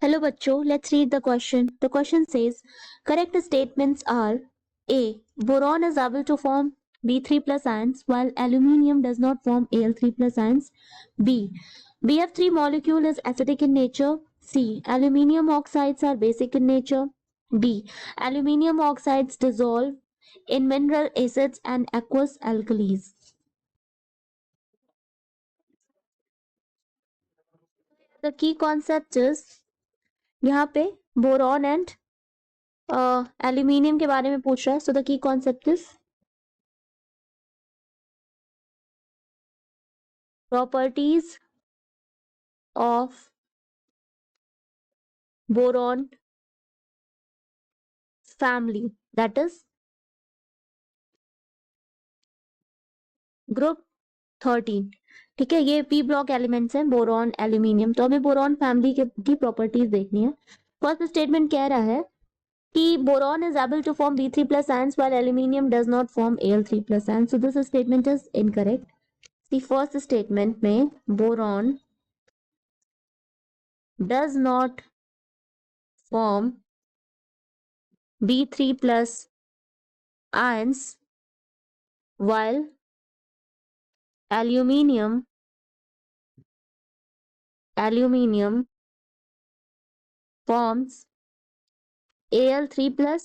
Hello bachcho, let's read the question. The question says, correct statements are A. Boron is able to form B3 plus ions while aluminium does not form Al3 plus ions. B. BF3 molecule is acidic in nature. C. Aluminium oxides are basic in nature. D. Aluminium oxides dissolve in mineral acids and aqueous alkalis. The key concept is यहाँ पे boron and aluminium के बारे में पूछ रहा है. So the key concept is properties of boron family, that is group 13. ठीक है, ये पी ब्लॉक एलिमेंट्स हैं बोरॉन एल्यूमिनियम. तो हमें बोरॉन फैमिली की प्रॉपर्टीज देखनी है. फर्स्ट स्टेटमेंट कह रहा है कि boron is able to form B3 plus ions while aluminium does not form Al3 plus ions. So this statement is incorrect. The first statement में boron does not form B3 plus ions while aluminium forms Al3 plus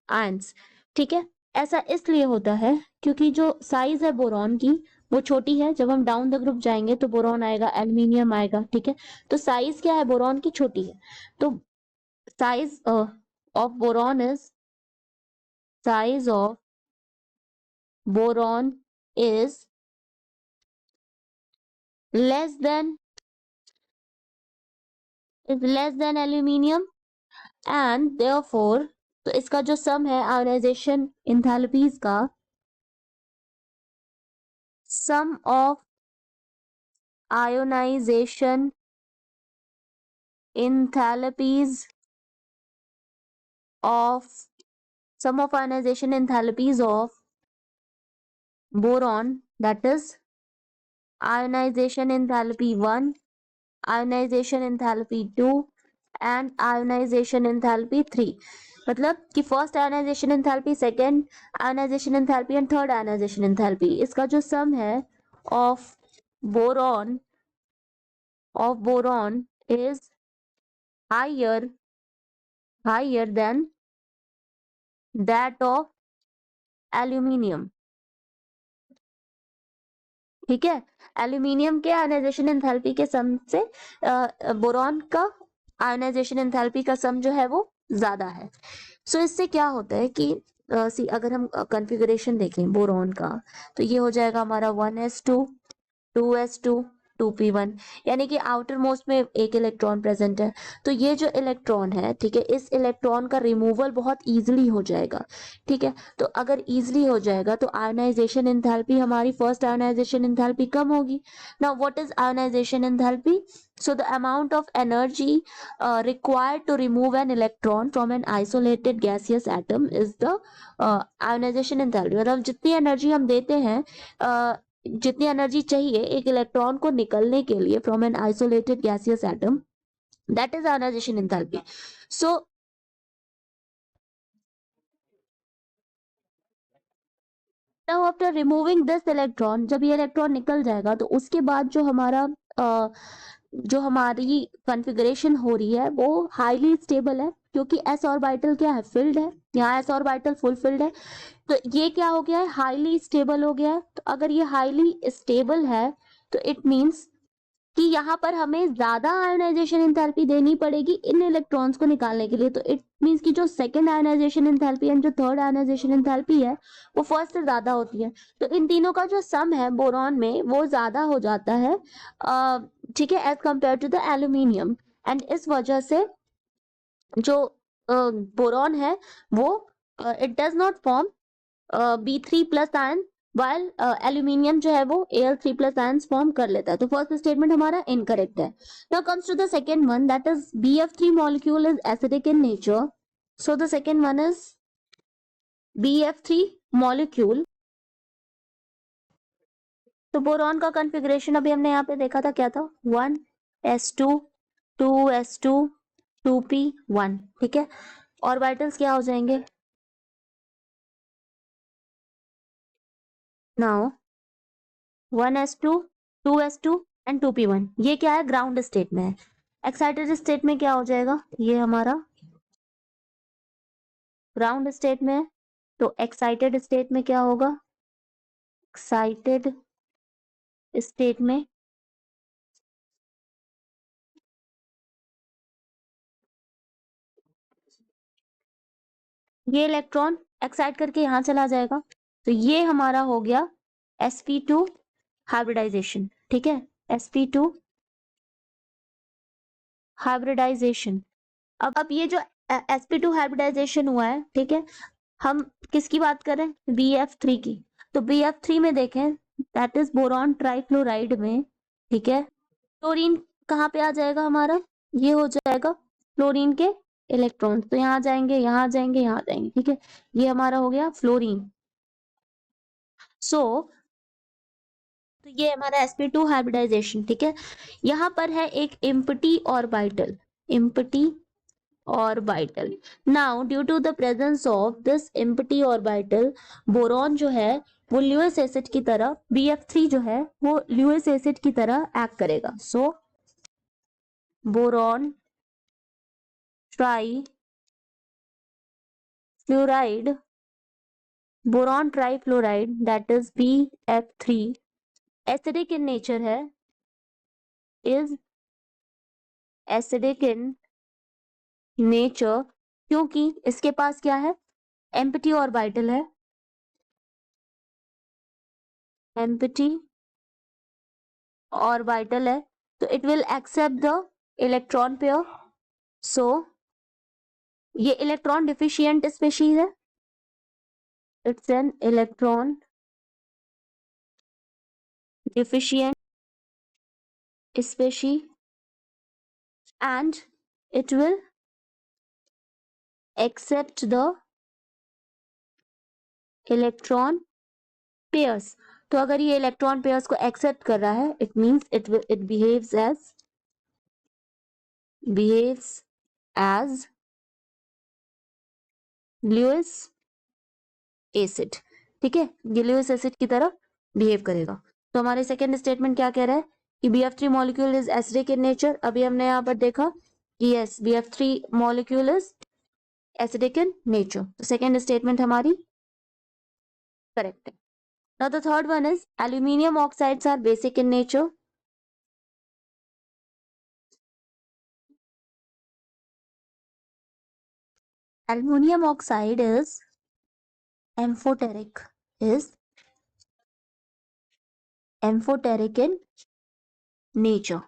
ions. ठीक है, ऐसा इसलिए होता है क्योंकि जो size है बोरॉन की वो छोटी है. जब हम डाउन द ग्रुप जाएंगे तो बोरॉन आएगा, एल्यूमिनियम आएगा. ठीक है, तो साइज क्या है बोरॉन की, छोटी है. तो size of boron is size of boron is less than aluminium and therefore तो इसका जो सम है आयोनाइजेशन एंथैल्पीज का, sum of ionization enthalpies of boron, that is ionization enthalpy 1, ionization enthalpy 2 and ionization enthalpy 3. मतलब कि first ionisation enthalpy, second ionisation enthalpy and third ionisation enthalpy, इसका जो sum है of boron is higher than that of aluminium. ठीक है, aluminium के ionisation enthalpy के सम से बोरॉन का आयोनाइजेशन एंथैल्पी का सम जो है वो ज्यादा है. सो इससे क्या होता है कि अगर हम कॉन्फ़िगरेशन देखें बोरॉन का तो ये हो जाएगा हमारा 1s2 2s2 2p1, यानी कि आउटर मोस्ट में एक इलेक्ट्रॉन प्रेजेंट है. तो ये जो इलेक्ट्रॉन है, ठीक है, इस इलेक्ट्रॉन का रिमूवल बहुत इजीली हो जाएगा. ठीक है, तो अगर इजीली हो जाएगा तो आयोनाइजेशन एंथैल्पी हमारी फर्स्ट आयोनाइजेशन एंथैल्पी कम होगी. Now what is ionisation enthalpy? So the amount of energy required to remove an electron from an isolated gaseous atom is the ionization enthalpy. मतलब जितनी एनर्जी हम देते हैं, जितनी एनर्जी चाहिए एक इलेक्ट्रॉन को निकलने के लिए from an isolated gaseous atom, that is ionisation enthalpy. So now after removing this electron, जब ये इलेक्ट्रॉन निकल जाएगा तो उसके बाद जो हमारी कॉन्फ़िगरेशन हो रही है वो हाईली स्टेबल है, क्योंकि एस ऑर्बिटल क्या है, फिल्ड है. यहाँ एस ऑर्बिटल फुल फिल्ड है, तो ये क्या हो गया है, हाईली स्टेबल हो गया है. तो अगर ये हाईली स्टेबल है तो इट मीन्स कि यहाँ पर हमें ज्यादा आयोनाइजेशन एंथैल्पी देनी पड़ेगी इन इलेक्ट्रॉन्स को निकालने के लिए. तो इट मीन्स कि जो सेकंड आयोनाइजेशन एंथैल्पी एंड जो थर्ड आयोनाइजेशन एंथैल्पी है वो फर्स्ट से ज्यादा होती है. तो इन तीनों का जो सम है बोरॉन में वो ज्यादा हो जाता है, ठीक है, as compare to the aluminium. And इस वजह से जो बोरॉन है वो it does not form B3 plus ion while aluminium जो है वो Al3 प्लस आयंस फॉर्म कर लेता है. तो फर्स्ट स्टेटमेंट हमारा इनकरेक्ट है. Now comes to the second one, that is BF3 molecule is acidic in nature. So the second one is BF3 molecule. तो बोरॉन का कॉन्फ़िगरेशन अभी हमने यहाँ पे देखा था, क्या था, 1s2 2s2 2p1, ठीक है। ऑर्बिटल्स क्या हो जाएंगे now, 1s2, 2s2 and 2p1। ये क्या है, ग्राउंड स्टेट में है। एक्साइटेड स्टेट में क्या हो जाएगा, ये हमारा ग्राउंड स्टेट में है, तो एक्साइटेड स्टेट में क्या होगा, एक्साइटेड स्टेट में ये इलेक्ट्रॉन एक्साइट करके यहां चला जाएगा, तो ये हमारा हो गया sp2 हाइब्रिडाइजेशन, ठीक है। sp2 hybridisation. अब ये जो sp2 हाइब्रिडाइजेशन हुआ है, ठीक है, हम किसकी बात कर रहे हैं, bf3 की। तो bf3 में देखें, दैट इज बोरॉन ट्राइफ्लोराइड में, ठीक है, क्लोरीन कहाँ पे आ जाएगा हमारा, ये हो जाएगा फ्लोरीन के इलेक्ट्रॉन, तो यहाँ जाएंगे, यहाँ जाएंगे, यहाँ जाएंगे, ठीक है। ये हमारा हो गया फ्लोरीन। सो तो ये हमारा sp2 हाइब्रिडाइजेशन, ठीक है। यहाँ पर है एक empty orbital, empty orbital. Now due to the presence of this empty orbital, boron जो है वो ल्यूइस एसिड की तरह, bf3 जो है वो ल्यूइस एसिड की तरह एक्ट करेगा। So boron trifluoride, boron trifluoride that is BF3 acidic in nature है, इज एसिडिक इन नेचर, क्योंकि इसके पास क्या है, एम्प्टी ऑर्बिटल है, एम्प्टी ऑर्बिटल है, तो it will accept the electron pair. So ये इलेक्ट्रॉन डिफिशिएंट स्पीशीज है, it's an electron deficient species and it will accept the electron pairs। तो अगर ये इलेक्ट्रॉन पेयर्स को एक्सेप्ट कर रहा है, it means it behaves as Lewis acid, ठीक है, ये Lewis एसिड की तरह बिहेव करेगा। तो हमारे सेकेंड स्टेटमेंट क्या कह रहा है कि BF3 molecule is acidic in nature. अभी हमने यहाँ पर देखा कि yes, BF3 molecule is acidic in nature, तो सेकेंड स्टेटमेंट हमारी करेक्ट है। Now the third one is aluminium oxides are basic in nature. Aluminium oxide is amphoteric, is amphoteric in nature,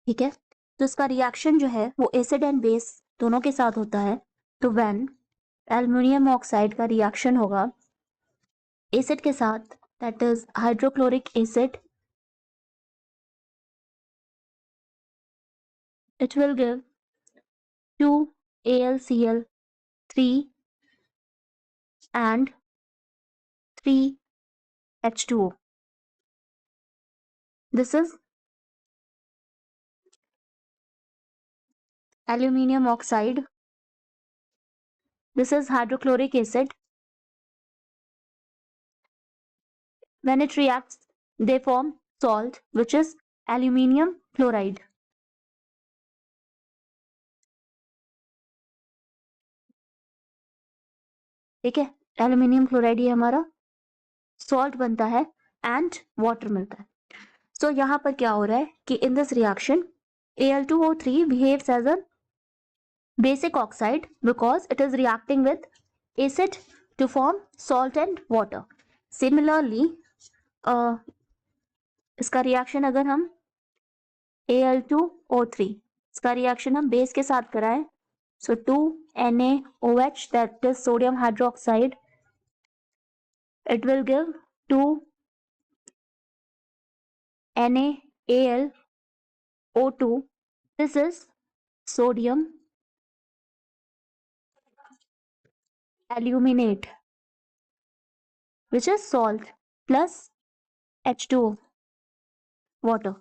ठीक है। तो इसका रिएक्शन जो है वो एसिड एंड बेस दोनों के साथ होता है। तो व्हेन एल्युमिनियम ऑक्साइड का रिएक्शन होगा एसिड के साथ, that is hydrochloric acid, it will give 2AlCl3 and 3H2O. This is aluminium oxide. This is hydrochloric acid. When it reacts, they form salt, which is aluminium chloride. ठीक है, aluminium chloride ये हमारा salt बनता है and water मिलता है। So यहाँ पर क्या हो रहा है कि in this reaction Al2O3 behaves as a basic oxide because it is reacting with acid to form salt and water. Similarly, इसका रिएक्शन अगर हम Al2O3 इसका रिएक्शन हम बेस के साथ कराएं, so 2NaOH, that is sodium hydroxide, it will give 2NaAlO2. This is sodium aluminate, which is salt plus H2O, water.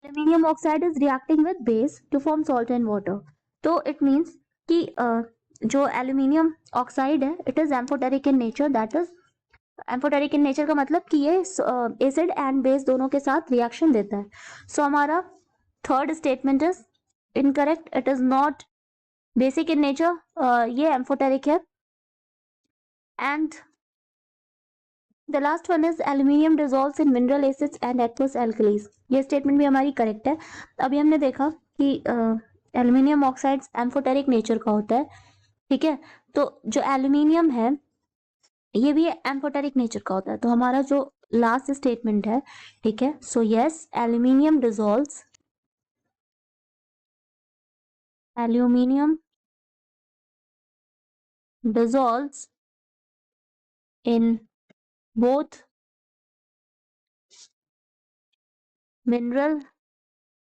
Aluminium oxide is reacting with base to form salt and water. तो it means कि जो aluminium oxide है it is amphoteric in nature, that is amphoteric in nature का मतलब कि ये acid and base दोनों के साथ रिएक्शन देता है. सो हमारा third statement is incorrect. It is not basic in nature, ये एम्फोटेरिक है. And the last one is aluminium dissolves in mineral acids and aqueous alkalis. ये स्टेटमेंट भी हमारी करेक्ट है. अभी हमने देखा कि एल्यूमिनियम ऑक्साइड्स एम्फोटेरिक नेचर का होता है. ठीक है, तो जो एल्यूमिनियम है ये भी एम्फोटेरिक नेचर का होता है. तो हमारा जो लास्ट स्टेटमेंट है, ठीक है, so yes aluminium dissolves in both mineral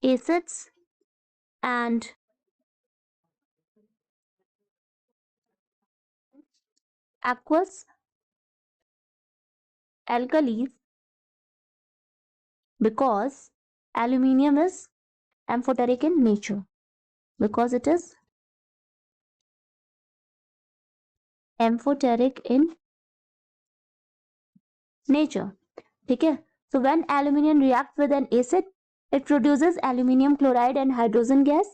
acids and aqueous alkalis because aluminium is amphoteric in nature, because it is amphoteric in nature. ठीक है, so when aluminium reacts with an acid it produces aluminium chloride and hydrogen gas,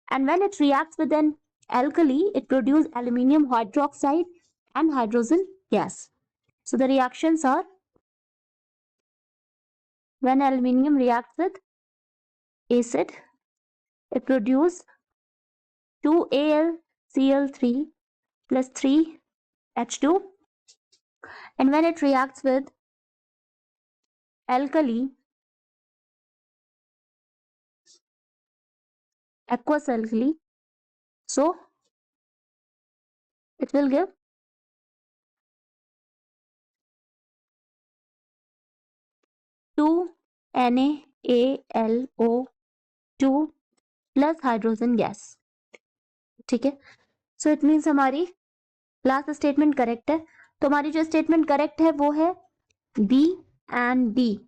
and when it reacts with an alkali it produces aluminium hydroxide and hydrogen gas. So the reactions are, when aluminium reacts with acid it produces 2AlCl3 plus 3H2, and when it reacts with alkali, aqueous alkali, so it will give 2NaAlO2 plus hydrogen gas. ठीक है, so it means हमारी last statement correct है. तो हमारी जो statement correct है वो है बी एंड डी.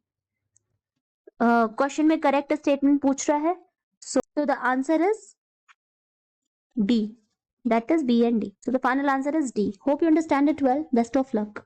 क्वेश्चन में करेक्ट स्टेटमेंट पूछ रहा है, so the answer is D, that is B and D. So the final answer is D. Hope you understand it well. Best of luck.